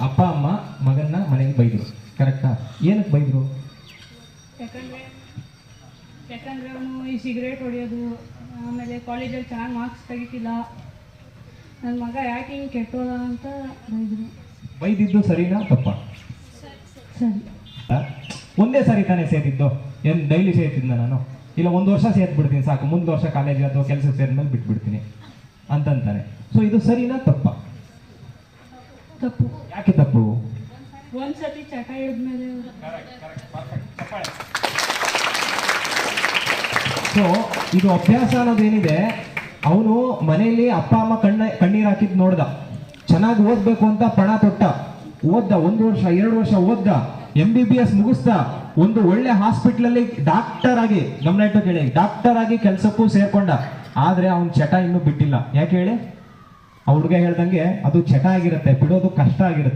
ಅಪ್ಪ ಅಮ್ಮ ಮಗನ್ನ ಮನೆಗೆ ಬೈದ್ರು, ಕರೆಕ್ಟಾ? ಏನಕ್ಕೆ ಬೈದ್ರು? ಯಾಕಂದ್ರೆ ಅವನು ಈ ಸಿಗರೇಟ್ ಹೊಡೆಯೋದು, ಆಮೇಲೆ ಕಾಲೇಜಲ್ಲಿ ಚೆನ್ನಾಗಿ ಮಾರ್ಕ್ಸ್ ತೆಗಿತಿಲ್ಲ, ನನ್ನ ಮಗ ಯಾಕೆ ಹಿಂಗೆ ಕೆಟ್ಟೋದ ಅಂತ ಬೈದ್ರು. ಬೈದಿದ್ದು ಸರಿನಾ ತಪ್ಪ? ಸರಿ. ಒಂದೇ ಸರಿ ತಾನೇ ಸೇರಿದ್ದು, ಏನು ಡೈಲಿ ಸೇರ್ತಿದ್ದ ನಾನು? ಇಲ್ಲ 1 ವರ್ಷ ಸೇರ್ಬಿಡ್ತೀನಿ ಸಾಕು, ಮುಂದೆ ವರ್ಷ ಕಾಲೇಜ್ ಅಥವಾ ಕೆಲಸಕ್ಕೆ ಸೇರಿದ್ಮೇಲೆ ಬಿಟ್ಬಿಡ್ತೀನಿ ಅಂತಂತಾನೆ. ಸೊ ಇದು ಸರಿನಾ ತಪ್ಪ? ತಪ್ಪು. ಯಾಕೆ ತಪ್ಪು? ಒಂದ್ಸತಿ ಚಟ ಹಿಡಿದ್ಮೇಲೆ. ಸೊ ಇದು ಅಭ್ಯಾಸ ಅನ್ನೋದೇನಿದೆ, ಅವನು ಮನೆಯಲ್ಲಿ ಅಪ್ಪ ಅಮ್ಮ ಕಣ್ಣೀರು ಹಾಕಿದ್ ನೋಡ್ದ, ಚೆನ್ನಾಗಿ ಓದ್ಬೇಕು ಅಂತ ಪಣ ತೊಟ್ಟ, ಓದ್ದ, 1 ವರ್ಷ 2 ವರ್ಷ ಓದ್ದ, MBBS ಮುಗಿಸ್ದ, ಒಂದು ಒಳ್ಳೆ ಹಾಸ್ಪಿಟಲ್ ಅಲ್ಲಿ ಡಾಕ್ಟರ್ ಆಗಿ, ಗಮನ ಇಟ್ಟು ಕೇಳಿ, ಡಾಕ್ಟರ್ ಆಗಿ ಕೆಲಸಕ್ಕೂ ಸೇರ್ಕೊಂಡ. ಆದ್ರೆ ಅವನ್ ಚಟ ಇನ್ನೂ ಬಿಟ್ಟಿಲ್ಲ. ಯಾಕೆ ಹೇಳಿ? ಆ ಹುಡುಗ ಹೇಳ್ದಂಗೆ ಅದು ಚಟ ಆಗಿರುತ್ತೆ, ಬಿಡೋದು ಕಷ್ಟ ಆಗಿರುತ್ತೆ.